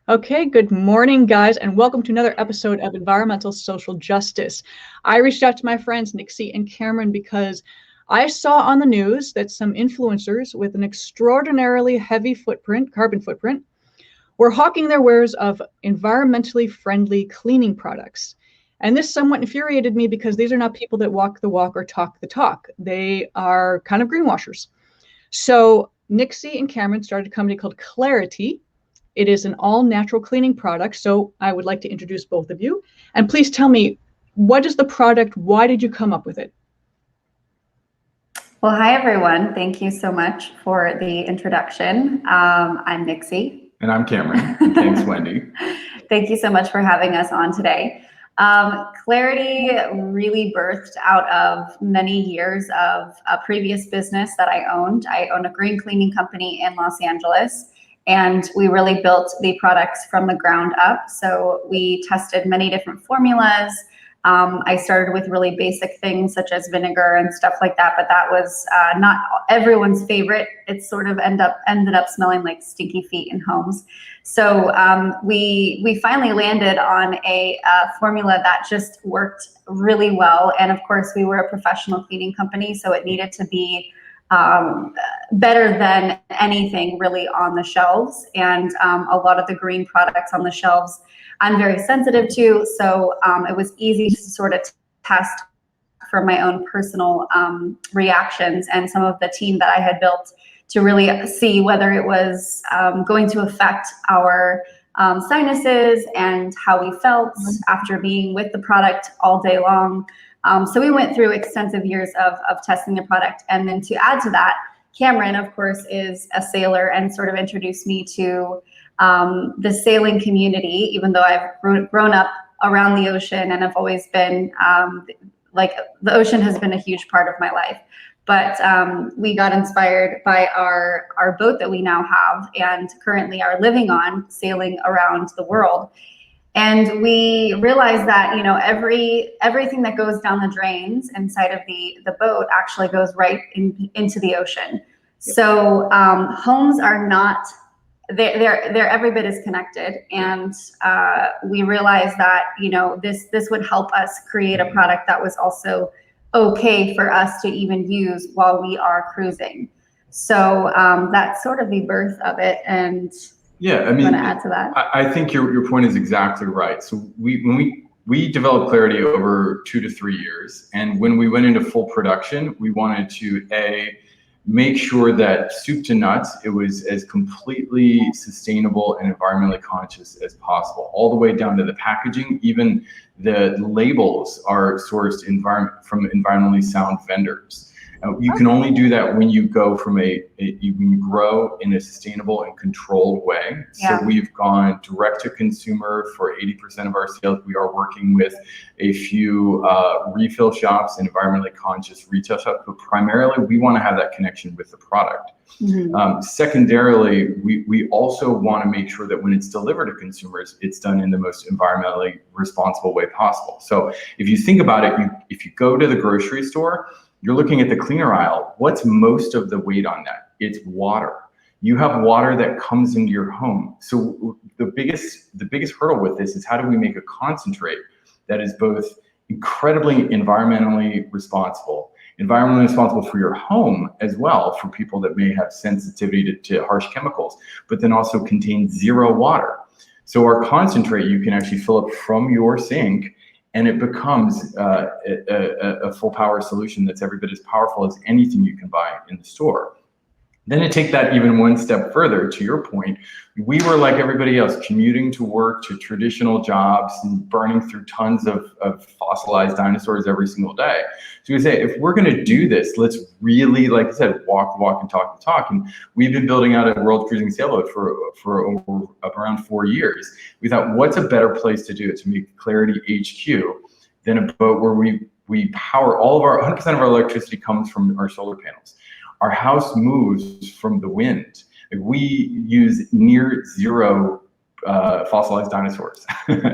Okay, good morning, guys, and welcome to another episode of Environmental Social Justice. I reached out to my friends Nixie and Cameron because I saw on the news that some influencers with an extraordinarily heavy carbon footprint, were hawking their wares of environmentally friendly cleaning products. And this somewhat infuriated me because these are not people that walk the walk or talk the talk. They are kind of greenwashers. So Nixie and Cameron started a company called Clarity. It is an all-natural cleaning product. So I would like to introduce both of you. And please tell me, what is the product? Why did you come up with it? Well, hi, everyone. Thank you so much for the introduction. I'm Nixie. And I'm Cameron. Thanks, Wendy. Thank you so much for having us on today. Clarity really birthed out of many years of a previous business that I owned. I own a green cleaning company in Los Angeles, and we really built the products from the ground up. So we tested many different formulas. I started with really basic things such as vinegar and stuff like that, but that was not everyone's favorite. It sort of ended up smelling like stinky feet in homes. So we finally landed on a formula that just worked really well. And of course, we were a professional cleaning company, so it needed to be better than anything really on the shelves. And a lot of the green products on the shelves I'm very sensitive to, so it was easy to sort of test for my own personal reactions and some of the team that I had built to really see whether it was going to affect our sinuses and how we felt after being with the product all day long. So we went through extensive years of testing the product. And then to add to that, Cameron, of course, is a sailor and sort of introduced me to the sailing community, even though I've grown up around the ocean and I've always been like the ocean has been a huge part of my life. But we got inspired by our boat that we now have and currently are living on, sailing around the world. And we realized that, you know, everything that goes down the drains inside of the boat actually goes right into the ocean. So homes are not, they're every bit as connected. And we realized that, you know, this would help us create a product that was also okay for us to even use while we are cruising. So that's sort of the birth of it. And yeah, I mean, want to add to that? I think your point is exactly right. So when we developed Clarity over 2 to 3 years, and when we went into full production, we wanted to make sure that soup to nuts, it was as completely sustainable and environmentally conscious as possible, all the way down to the packaging. Even the labels are sourced from environmentally sound vendors. You can only do that when you go from you can grow in a sustainable and controlled way. Yeah. So we've gone direct to consumer for 80% of our sales. We are working with a few refill shops and environmentally conscious retail shops, but primarily we want to have that connection with the product. Mm-hmm. Secondarily, we also want to make sure that when it's delivered to consumers, it's done in the most environmentally responsible way possible. So if you think about it, if you go to the grocery store, you're looking at the cleaner aisle. What's most of the weight on that? It's water. You have water that comes into your home. So the biggest hurdle with this is how do we make a concentrate that is both incredibly environmentally responsible for your home as well, for people that may have sensitivity to harsh chemicals, but then also contains zero water. So our concentrate, you can actually fill up from your sink, and it becomes a full power solution that's every bit as powerful as anything you can buy in the store. Then to take that even one step further, to your point, we were like everybody else, commuting to work, to traditional jobs, and burning through tons of fossilized dinosaurs every single day. So we say, if we're going to do this, let's really, like I said, walk the walk and talk the talk. And we've been building out a world cruising sailboat for over around 4 years. We thought, what's a better place to do it, to make Clarity HQ than a boat where we power 100% of our electricity comes from our solar panels. Our house moves from the wind. We use near zero fossilized dinosaurs.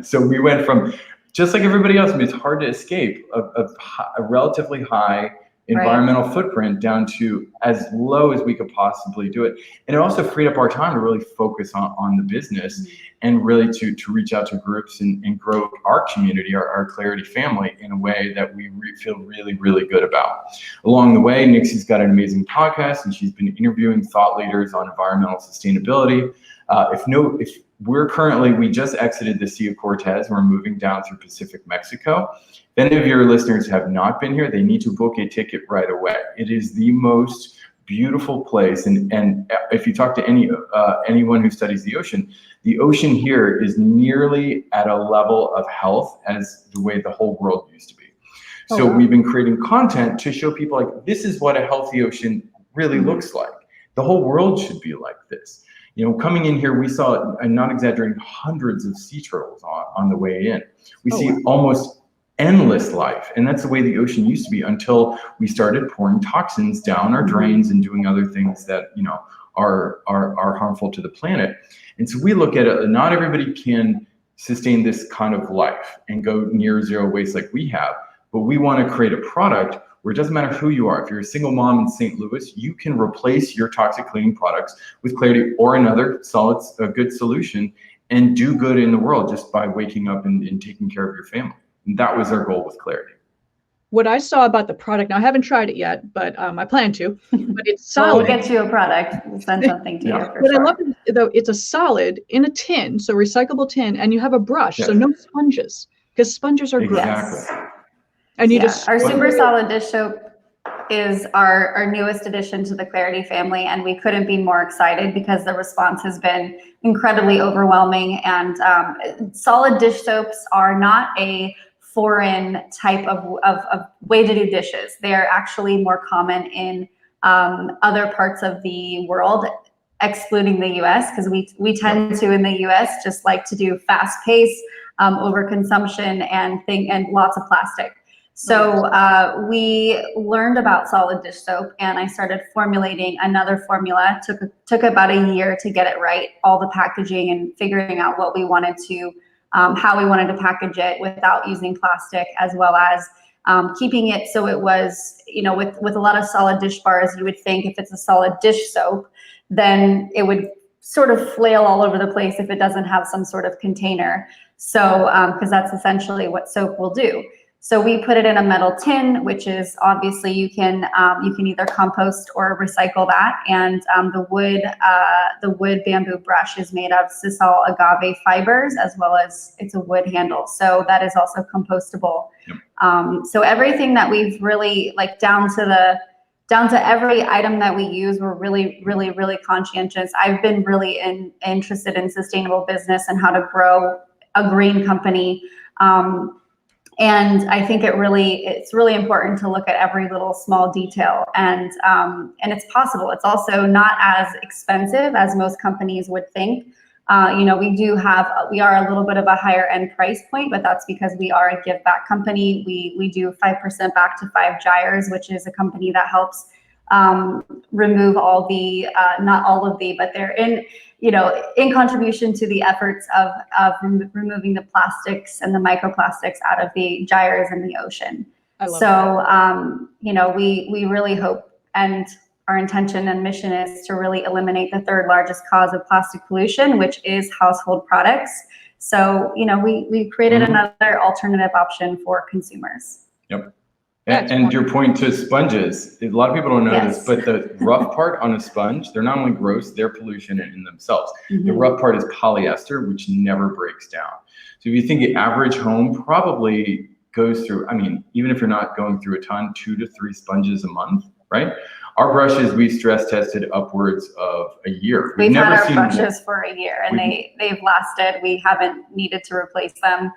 So we went from, just like everybody else, I mean, it's hard to escape, a relatively high environmental footprint down to as low as we could possibly do it. And it also freed up our time to really focus on the business and really to reach out to groups and grow our community, our Clarity family, in a way that we feel really, really good about. Along the way, Nixie's got an amazing podcast, and she's been interviewing thought leaders on environmental sustainability. We just exited the Sea of Cortez. We're moving down through Pacific Mexico. If any of your listeners have not been here, they need to book a ticket right away. It is the most beautiful place. And if you talk to anyone who studies the ocean here is nearly at a level of health as the way the whole world used to be. So we've been creating content to show people, like, this is what a healthy ocean really looks like. The whole world should be like this. You know, coming in here, we saw, I'm not exaggerating, hundreds of sea turtles on the way in. We see almost endless life. And that's the way the ocean used to be until we started pouring toxins down our drains and doing other things that, you know, are harmful to the planet. And so we look at it, not everybody can sustain this kind of life and go near zero waste like we have, but we want to create a product where it doesn't matter who you are. If you're a single mom in St. Louis, you can replace your toxic cleaning products with Clarity or another a good solution, and do good in the world just by waking up and taking care of your family. And that was our goal with Clarity. What I saw about the product, now I haven't tried it yet, but I plan to, but it's solid. We'll get you a product. We'll send something to you for What sure. I love is, though, it's a solid in a tin, so recyclable tin, and you have a brush, so no sponges, because sponges are gross. Exactly. And you our super solid dish soap is our newest addition to the Clarity family, and we couldn't be more excited because the response has been incredibly overwhelming. And solid dish soaps are not a foreign type of way to do dishes. They're actually more common in other parts of the world, excluding the US, because we tend to, in the US, just like to do fast pace, overconsumption, and lots of plastic. So we learned about solid dish soap, and I started formulating another formula. Took about a year to get it right, all the packaging and figuring out what we wanted to, how we wanted to package it without using plastic, as well as keeping it so it was, you know, with a lot of solid dish bars, you would think if it's a solid dish soap, then it would sort of flail all over the place if it doesn't have some sort of container. So, because that's essentially what soap will do. So we put it in a metal tin, which is obviously you can either compost or recycle that. And the wood bamboo brush is made of sisal agave fibers, as well as it's a wood handle. So that is also compostable. Yep. So everything that we've really, like, down to every item that we use, we're really, really, really conscientious. I've been really interested in sustainable business and how to grow a green company. And I think it's really important to look at every little small detail, and it's possible. It's also not as expensive as most companies would think. You know, we are a little bit of a higher end price point, but that's because we are a give back company. We do 5% back to 5 Gyres, which is a company that helps remove all the, not all of the, but they're in contribution to the efforts of removing the plastics and the microplastics out of the gyres in the ocean. You know, we really hope, and our intention and mission is to really eliminate the 3rd largest cause of plastic pollution, which is household products. So, you know, we created another alternative option for consumers. Yep. And your point to sponges, a lot of people don't know this, but the rough part on a sponge, they're not only gross, they're pollution in themselves. The rough part is polyester, which never breaks down. So if you think the average home probably goes through, I mean, even if you're not going through a ton, 2 to 3 sponges a month, right? Our brushes, we stress tested upwards of a year. We've had our brushes for a year, and they've lasted. We haven't needed to replace them.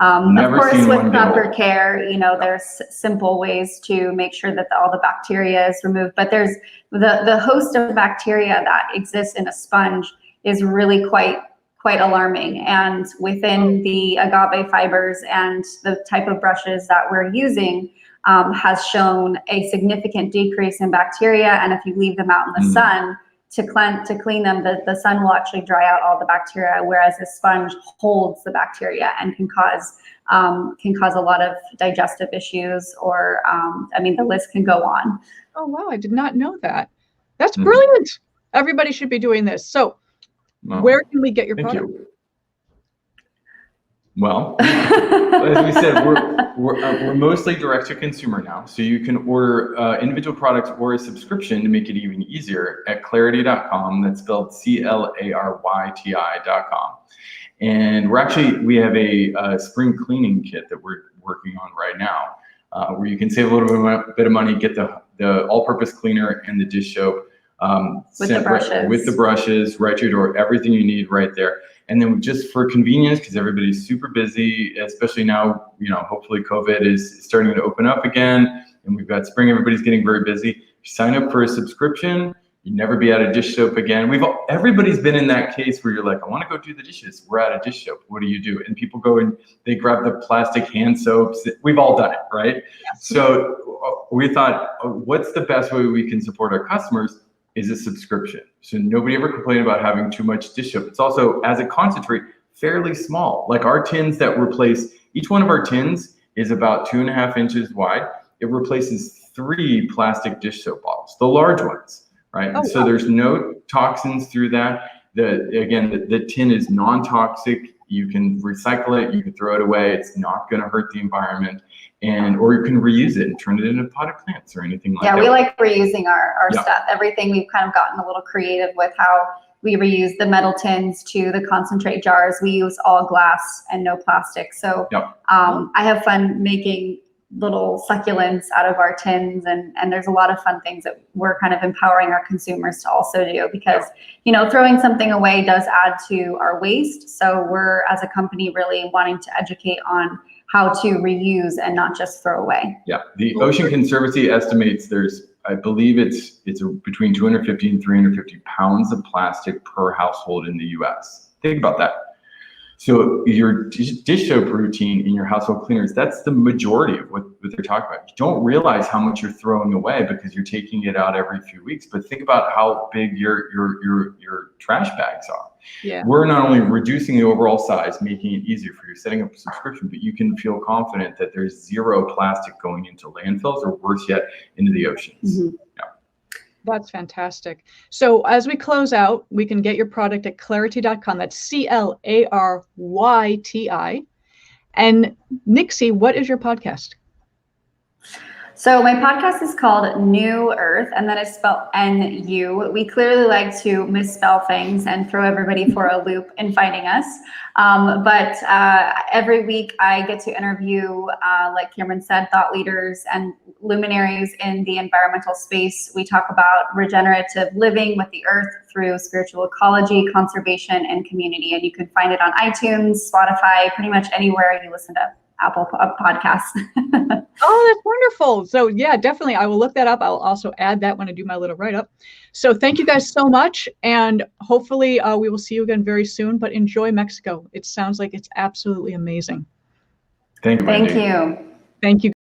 Of course, with proper care, you know, there's simple ways to make sure that all the bacteria is removed. But there's the host of bacteria that exists in a sponge is really quite alarming. And within the agave fibers and the type of brushes that we're using has shown a significant decrease in bacteria. And if you leave them out in the sun, to clean them, the sun will actually dry out all the bacteria, whereas a sponge holds the bacteria and can cause a lot of digestive issues, or I mean, the list can go on. Oh wow, I did not know that. That's brilliant. Everybody should be doing this. So where can we get your product? Well, as we said, we're mostly direct to consumer now. So you can order individual products or a subscription to make it even easier at claryti.com. That's spelled CLARYTI.com. And we have a spring cleaning kit that we're working on right now, where you can save a little bit of money, get the all-purpose cleaner and the dish soap with the brushes right to your door, everything you need right there. And then just for convenience, because everybody's super busy, especially now, hopefully COVID is starting to open up again, and we've got spring, everybody's getting very busy. You sign up for a subscription, you never be out of dish soap again. Everybody's been in that case where you're like, I want to go do the dishes. We're out of dish soap. What do? And people go and they grab the plastic hand soaps. We've all done it, right? Yes. So we thought, what's the best way we can support our customers is a subscription. So nobody ever complained about having too much dish soap. It's also, as a concentrate, fairly small. Like our tins that replace, each one of our tins is about 2.5 inches wide. It replaces 3 plastic dish soap bottles, the large ones, right? Oh, so there's no toxins through that. The tin is non-toxic. You can recycle it, you can throw it away. It's not gonna hurt the environment. Or you can reuse it and turn it into potted plants or anything like that. Yeah, we like reusing our stuff. Everything, we've kind of gotten a little creative with how we reuse the metal tins to the concentrate jars. We use all glass and no plastic. So I have fun making little succulents out of our tins, and there's a lot of fun things that we're kind of empowering our consumers to also do, because throwing something away does add to our waste. So we're, as a company, really wanting to educate on how to reuse and not just throw away. Yeah, the Ocean Conservancy estimates I believe it's between 250 and 350 pounds of plastic per household in the US. Think about that. So your dish soap routine in your household cleaners, that's the majority of what they're talking about. You don't realize how much you're throwing away because you're taking it out every few weeks, but think about how big your trash bags are. Yeah. We're not only reducing the overall size, making it easier for you setting up a subscription, but you can feel confident that there's 0 plastic going into landfills, or worse yet, into the oceans. Mm-hmm. Yeah. That's fantastic. So as we close out, we can get your product at claryti.com. That's CLARYTI. And Nixie, what is your podcast? So my podcast is called New Earth, and that is spelled N-U. We clearly like to misspell things and throw everybody for a loop in finding us. But every week I get to interview, like Cameron said, thought leaders and luminaries in the environmental space. We talk about regenerative living with the earth through spiritual ecology, conservation, and community. And you can find it on iTunes, Spotify, pretty much anywhere you listen to Apple podcasts. Oh, that's wonderful. So yeah, definitely. I will look that up. I'll also add that when I do my little write-up. So thank you guys so much. And hopefully we will see you again very soon, but enjoy Mexico. It sounds like it's absolutely amazing. Thank you. Thank you. Thank you.